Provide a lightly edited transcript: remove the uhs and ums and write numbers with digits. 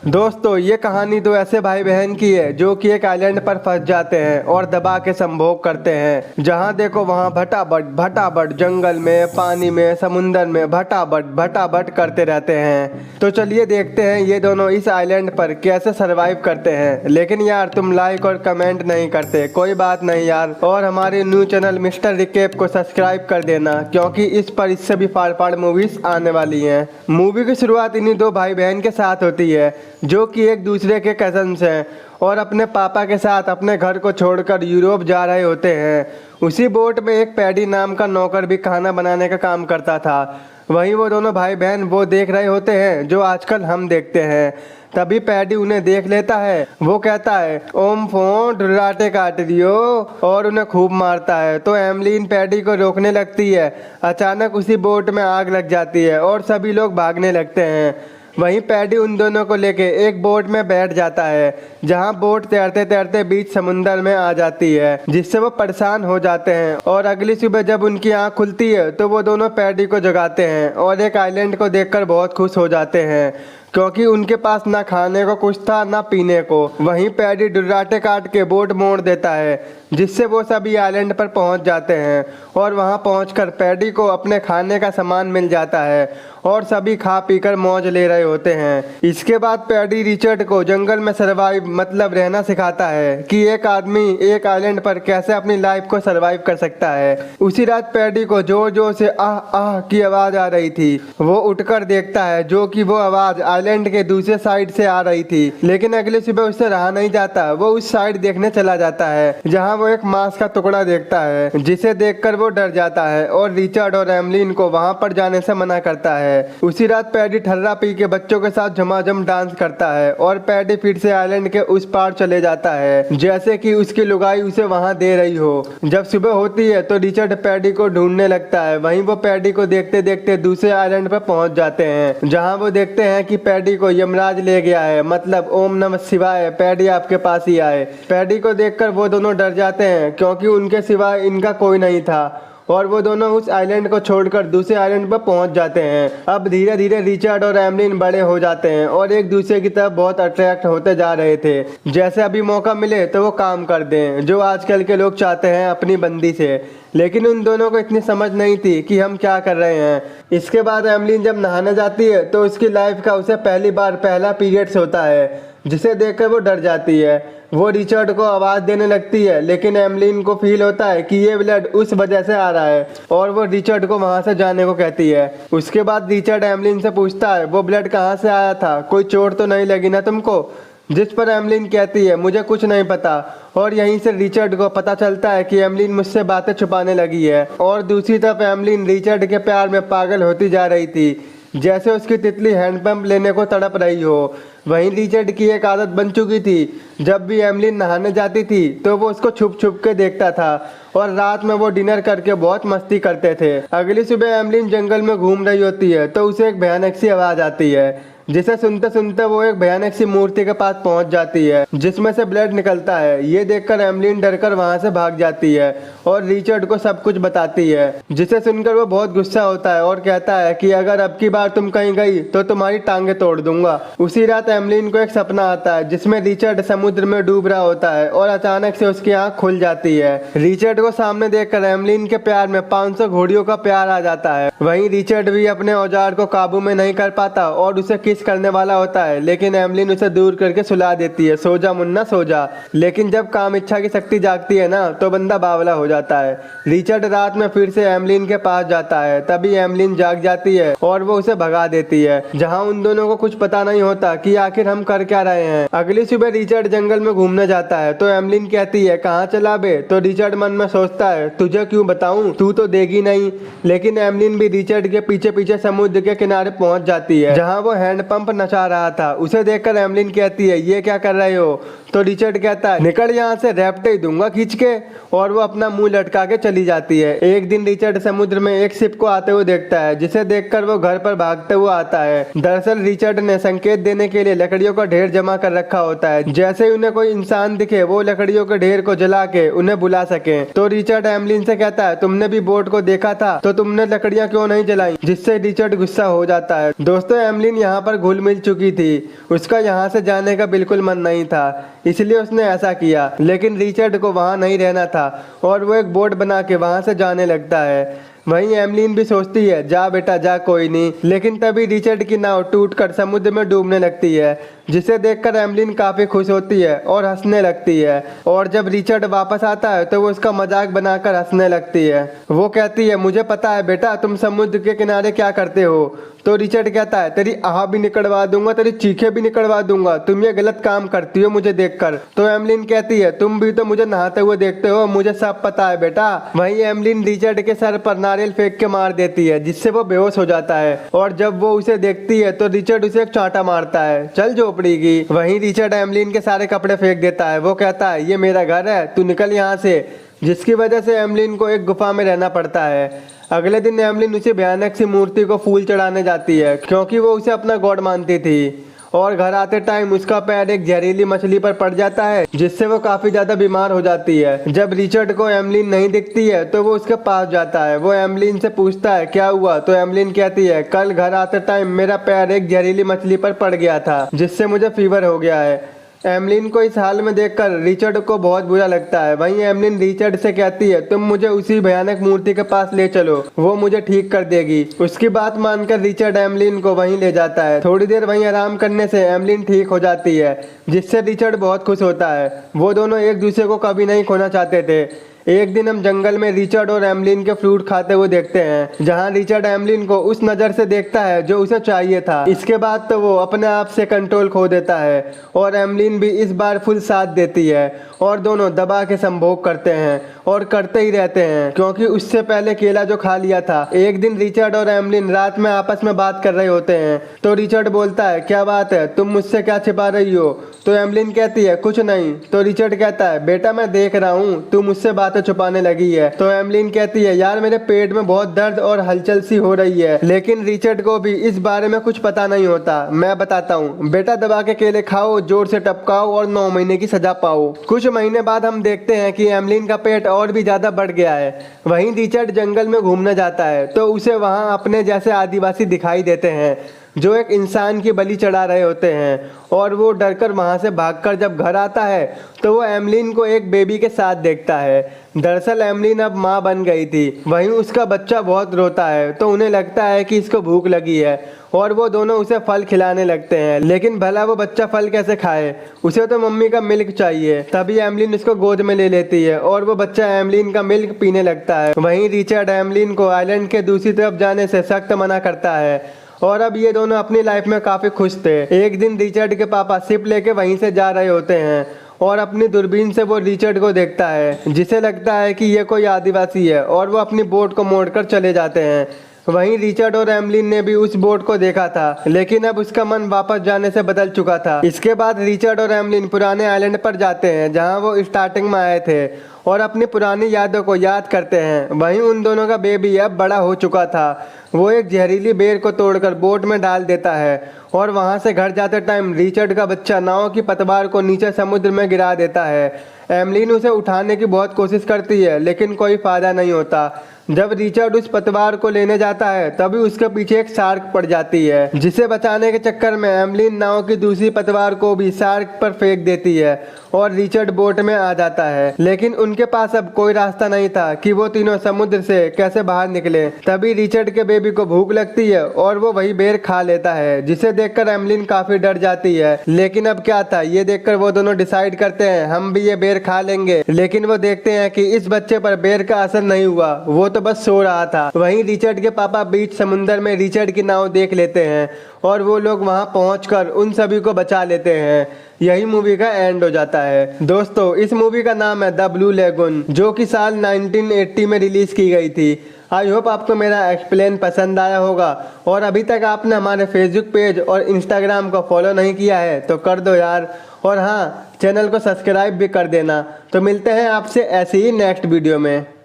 दोस्तों ये कहानी तो ऐसे भाई बहन की है जो कि एक आइलैंड पर फंस जाते हैं और दबा के संभोग करते हैं। जहां देखो वहां भटाभट जंगल में, पानी में, समुंदर में भटाभट करते रहते हैं। तो चलिए देखते हैं ये दोनों इस आइलैंड पर कैसे सरवाइव करते हैं। लेकिन यार तुम लाइक और कमेंट नहीं करते, कोई बात नहीं यार। और हमारे न्यू चैनल मिस्टर रिकेप को सब्सक्राइब कर देना, क्योंकि इस पर इससे भी फाड़ मूवीज आने वाली हैं। मूवी की शुरुआत इन्हीं दो भाई बहन के साथ होती है जो कि एक दूसरे के कजन्स हैं और अपने पापा के साथ अपने घर को छोड़कर यूरोप जा रहे होते हैं। उसी बोट में एक पैडी नाम का नौकर भी खाना बनाने का काम करता था। वहीं वो दोनों भाई बहन वो देख रहे होते हैं जो आजकल हम देखते हैं। तभी पैडी उन्हें देख लेता है। वो कहता है ओम फोन डुराटे काट दियो और उन्हें खूब मारता है। तो एमलीन पैडी को रोकने लगती है। अचानक उसी बोट में आग लग जाती है और सभी लोग भागने लगते हैं। वहीं पैडी उन दोनों को लेके एक बोट में बैठ जाता है, जहां बोट तैरते तैरते बीच समुंदर में आ जाती है, जिससे वो परेशान हो जाते हैं। और अगली सुबह जब उनकी आंख खुलती है तो वो दोनों पैडी को जगाते हैं और एक आइलैंड को देखकर बहुत खुश हो जाते हैं, क्योंकि उनके पास ना खाने को कुछ था ना पीने को। वहीं पैडी डुर्राटे काट के बोट मोड़ देता है, जिससे वो सभी आइलैंड पर पहुंच जाते हैं। और वहां पहुंचकर पैडी को अपने खाने का सामान मिल जाता है और सभी खा पीकर मौज ले रहे होते हैं। इसके बाद पैडी रिचर्ड को जंगल में सरवाइव मतलब रहना सिखाता है कि एक आदमी एक आइलैंड पर कैसे अपनी लाइफ को सरवाइव कर सकता है। उसी रात पैडी को जोर जोर से आह आह की आवाज आ रही थी। वो उठकर देखता है जो कि वो आवाज आइलैंड के दूसरे साइड से आ रही थी। लेकिन अगले सुबह उससे रहा नहीं जाता। वो उस साइड देखने चला जाता है, जहाँ वो एक मांस का टुकड़ा देखता है, जिसे देखकर वो डर जाता है और रिचर्ड और एमलीन को वहां पर जाने से मना करता है। उसी रात पैडी ठर्रा पी के बच्चों के साथ झमाझम डांस करता है और पैडी फिर से आइलैंड के उस पार चले जाता है, जैसे कि उसकी लुगाई उसे वहां दे रही हो। जब सुबह होती है तो रिचर्ड पैडी को ढूंढने लगता है। वहीं वो पैडी को देखते देखते दूसरे आइलैंड पर पहुंच जाते हैं, जहां वो देखते हैं कि पैडी को यमराज ले गया है, मतलब ओम नमः शिवाय, पैडी आपके पास ही आए। पैडी को देखकर वो दोनों डर जाते हैं, क्योंकि उनके सिवाय इनका कोई नहीं था। और वो दोनों उस आइलैंड को छोड़कर दूसरे आइलैंड पर पहुंच जाते हैं। अब धीरे धीरे रिचर्ड और एमलीन बड़े हो जाते हैं और एक दूसरे की तरफ बहुत अट्रैक्ट होते जा रहे थे। जैसे अभी मौका मिले तो वो काम कर दें, जो आजकल के लोग चाहते हैं अपनी बंदी से। लेकिन उन दोनों को इतनी समझ नहीं थी कि हम क्या कर रहे हैं। इसके बाद एमलीन जब नहाने जाती है तो उसकी लाइफ का उसे पहली बार पहला पीरियड्स होता है, जिसे देखकर वो डर जाती है। वो रिचर्ड को आवाज देने लगती है, लेकिन एमलीन को फील होता है कि ये ब्लड उस वजह से आ रहा है और वो रिचर्ड को वहां से जाने को कहती है। उसके बाद रिचर्ड एमलीन से पूछता है वो ब्लड कहाँ से आया था, कोई चोट तो नहीं लगी ना तुमको? जिस पर एमलीन कहती है मुझे कुछ नहीं पता। और यहीं से रिचर्ड को पता चलता है कि एमलीन मुझसे बातें छुपाने लगी है। और दूसरी तरफ एमलीन रिचर्ड के प्यार में पागल होती जा रही थी, जैसे उसकी तितली हैंडपंप लेने को तड़प रही हो। वहीं रिचर्ड की एक आदत बन चुकी थी, जब भी एमलीन नहाने जाती थी तो वो उसको छुप छुप के देखता था और रात में वो डिनर करके बहुत मस्ती करते थे। अगली सुबह एमलीन जंगल में घूम रही होती है तो उसे एक भयानक सी आवाज आती है, जिसे सुनते सुनते वो एक भयानक सी मूर्ति के पास पहुंच जाती है, जिसमें से ब्लड निकलता है। ये देखकर एमलीन डरकर वहां से भाग जाती है और रिचर्ड को सब कुछ बताती है, जिसे सुनकर वो बहुत गुस्सा होता है और कहता है कि अगर अब की बार तुम कहीं गई तो तुम्हारी टांगे तोड़ दूंगा। उसी रात एमलीन को एक सपना आता है, जिसमें रिचर्ड समुद्र में डूब रहा होता है और अचानक से उसकी आंख खुल जाती है। रिचर्ड को सामने देखकर एमलीन के प्यार में 500 घोड़ियों का प्यार आ जाता है। वहीं रिचर्ड भी अपने औजार को काबू में नहीं कर पाता और उसे किस करने वाला होता है, लेकिन एमलीन उसे दूर करके सुला देती है, सो जा मुन्ना सो जा। लेकिन जब काम इच्छा की शक्ति जागती है ना, तो बंदा बावला हो जाता है। रिचर्ड रात में फिर से एमलीन के पास जाता है, तभी एमलीन जाग जाती है और वो उसे भगा देती है, जहां उन दोनों को कुछ पता नहीं होता कि आखिर हम कर क्या रहे हैं। अगली सुबह रिचर्ड जंगल में घूमने जाता है तो एमलीन कहती है कहाँ चला बे? तो रिचर्ड मन में सोचता है तुझे क्यों बताऊं, तू तो देगी नहीं। लेकिन एमलीन भी रिचर्ड के पीछे पीछे समुद्र के किनारे पहुंच जाती है, जहाँ वो हैंडपंप नचा रहा था। उसे देखकर एमलीन कहती है ये क्या कर रहे हो? तो रिचर्ड कहता है निकल यहाँ से, रैप्टे ही दूंगा खींच के। और वो अपना मुंह लटका के चली जाती है। एक दिन रिचर्ड समुद्र में एक शिप को आते हुए देखता है, जिसे देखकर वो घर पर भागते हुए आता है। दरअसल रिचर्ड ने संकेत देने के लिए लकड़ियों का ढेर जमा कर रखा होता है, जैसे ही उन्हें कोई इंसान दिखे वो लकड़ियों के ढेर को जला के उन्हें बुला सके। तो रिचर्ड एमलीन से कहता है तुमने भी बोट को देखा था तो तुमने लकड़ियां क्यों नहीं जलाई, जिससे रिचर्ड गुस्सा हो जाता है। दोस्तों एमलीन यहाँ पर घुल मिल चुकी थी। उसका यहाँ से जाने का बिल्कुल मन नहीं था, इसलिए उसने ऐसा किया। लेकिन रिचर्ड को वहाँ नहीं रहना था और वो एक बोट बना के वहाँ से जाने लगता है। वहीं एमलीन भी सोचती है जा बेटा जा, कोई नहीं। लेकिन तभी रिचर्ड की नाव टूटकर समुद्र में डूबने लगती है, जिसे देखकर एमलीन काफी खुश होती है और हंसने लगती है। और जब रिचर्ड वापस आता है तो वो उसका मजाक बनाकर हंसने लगती है। वो कहती है मुझे पता है बेटा तुम समुद्र के किनारे क्या करते हो। तो रिचर्ड कहता है तेरी आह भी निकलवा दूंगा, तेरी चीखें भी निकलवा दूंगा, तुम ये गलत काम करती हो मुझे देखकर। तो एमलीन कहती है तुम भी तो मुझे नहाते हुए देखते हो, मुझे सब पता है बेटा। वहीं एमलीन रिचर्ड के सर पर नारियल फेंक के मार देती है, जिससे वो बेहोश हो जाता है। और जब वो उसे देखती है तो रिचर्ड उसे एक चांटा मारता है, चल झोपड़ी की। वहीं रिचर्ड एमलीन के सारे कपड़े फेंक देता है। वो कहता है ये मेरा घर है, तू निकल यहाँ से। जिसकी वजह से एमलीन को एक गुफा में रहना पड़ता है। अगले दिन एमलीन उसी भयानक सी मूर्ति को फूल चढ़ाने जाती है, क्योंकि वो उसे अपना गॉड मानती थी। और घर आते टाइम उसका पैर एक जहरीली मछली पर पड़ जाता है, जिससे वो काफी ज्यादा बीमार हो जाती है। जब रिचर्ड को एमलीन नहीं दिखती है तो वो उसके पास जाता है। वो एमलीन से पूछता है क्या हुआ। तो एमलीन कहती है कल घर आते टाइम मेरा पैर एक जहरीली मछली पर पड़ गया था, जिससे मुझे फीवर हो गया है। एमलीन को इस हाल में देखकर रिचर्ड को बहुत बुरा लगता है। वहीं एमलीन रिचर्ड से कहती है तुम मुझे उसी भयानक मूर्ति के पास ले चलो, वो मुझे ठीक कर देगी। उसकी बात मानकर रिचर्ड एमलीन को वहीं ले जाता है। थोड़ी देर वहीं आराम करने से एमलीन ठीक हो जाती है, जिससे रिचर्ड बहुत खुश होता है। वो दोनों एक दूसरे को कभी नहीं खोना चाहते थे। एक दिन हम जंगल में रिचर्ड और एमलीन के फ्रूट खाते हुए देखते हैं, जहां रिचर्ड एमलीन को उस नज़र से देखता है जो उसे चाहिए था। इसके बाद तो वो अपने आप से कंट्रोल खो देता है और एमलीन भी इस बार फुल साथ देती है और दोनों दबा के संभोग करते हैं और करते ही रहते हैं, क्योंकि उससे पहले केला जो खा लिया था। एक दिन रिचर्ड और एमलीन रात में आपस में बात कर रहे होते हैं, तो रिचर्ड बोलता है क्या बात है, तुम मुझसे क्या छिपा रही हो। तो एमलीन कहती है कुछ नहीं। तो रिचर्ड कहता है बेटा मैं देख रहा हूँ तू मुझसे बातें छुपाने लगी है। तो एमलीन कहती है यार मेरे पेट में बहुत दर्द और हलचल सी हो रही है। लेकिन रिचर्ड को भी इस बारे में कुछ पता नहीं होता। मैं बताता हूँ बेटा, दबा के केले खाओ, जोर से टपकाओ और 9 महीने की सजा पाओ। कुछ महीने बाद हम देखते हैं कि एमलीन का पेट और भी ज्यादा बढ़ गया है। वहीं रिचर्ड जंगल में घूमने जाता है तो उसे वहाँ अपने जैसे आदिवासी दिखाई देते हैं, जो एक इंसान की बलि चढ़ा रहे होते हैं। और वो डरकर वहां से भागकर जब घर आता है तो वो एमलीन को एक बेबी के साथ देखता है। दरअसल एमलीन अब माँ बन गई थी। वहीं उसका बच्चा बहुत रोता है, तो उन्हें लगता है कि इसको भूख लगी है और वो दोनों उसे फल खिलाने लगते हैं। लेकिन भला वो बच्चा फल कैसे खाए, उसे तो मम्मी का मिल्क चाहिए। तभी एमलीन उसको गोद में ले लेती है और वो बच्चा एमलीन का मिल्क पीने लगता है। वहीं रिचर्ड एमलीन को आइलैंड के दूसरी तरफ जाने से सख्त मना करता है और अब ये दोनों अपनी लाइफ में काफी खुश थे। एक दिन रिचर्ड के पापा शिप लेके वहीं से जा रहे होते हैं और अपनी दूरबीन से वो रिचर्ड को देखता है, जिसे लगता है कि ये कोई आदिवासी है, और वो अपनी बोट को मोड़कर चले जाते हैं। वहीं रिचर्ड और एमलीन ने भी उस बोट को देखा था, लेकिन अब उसका मन वापस जाने से बदल चुका था। इसके बाद रिचर्ड और एमलीन पुराने आइलैंड पर जाते हैं, जहां वो स्टार्टिंग में आए थे, और अपनी पुरानी यादों को याद करते हैं। वहीं उन दोनों का बेबी अब बड़ा हो चुका था। वो एक जहरीली बेर को तोड़कर बोट में डाल देता है और वहां से घर जाते टाइम रिचर्ड का बच्चा नाव की पतवार को नीचे समुद्र में गिरा देता है। एमलीन उसे उठाने की बहुत कोशिश करती है, लेकिन कोई फायदा नहीं होता। जब रिचर्ड उस पतवार को लेने जाता है तभी उसके पीछे एक शार्क पड़ जाती है, जिसे बचाने के चक्कर में एमलीन नाव की दूसरी पतवार को भी शार्क पर फेंक देती है और रिचर्ड बोट में आ जाता है। लेकिन उनके पास अब कोई रास्ता नहीं था कि वो तीनों समुद्र से कैसे बाहर निकले। तभी रिचर्ड के बेबी को भूख लगती है और वो वही बेर खा लेता है, जिसे देखकर एमलीन काफी डर जाती है। लेकिन अब क्या था, ये देखकर वो दोनों डिसाइड करते हैं हम भी ये बेर खा लेंगे। लेकिन वो देखते हैं कि इस बच्चे पर बेर का असर नहीं हुआ, वो तो बस सो रहा था। वहीं रिचर्ड के पापा बीच समुंदर में रिचर्ड की नाव देख लेते हैं और वो लोग वहां पहुंचकर उन सभी को बचा लेते हैं। यही मूवी का एंड हो जाता है। दोस्तों, इस मूवी का नाम है द ब्लू लेगून, जो कि साल 1980 में रिलीज की गई थी। आई होप आपको मेरा एक्सप्लेन पसंद आया होगा, और अभी तक आपने हमारे फेसबुक पेज और इंस्टाग्राम को फॉलो नहीं किया है तो कर दो यार, और हाँ, चैनल को सब्सक्राइब भी कर देना। तो मिलते हैं आपसे ऐसे ही नेक्स्ट वीडियो में।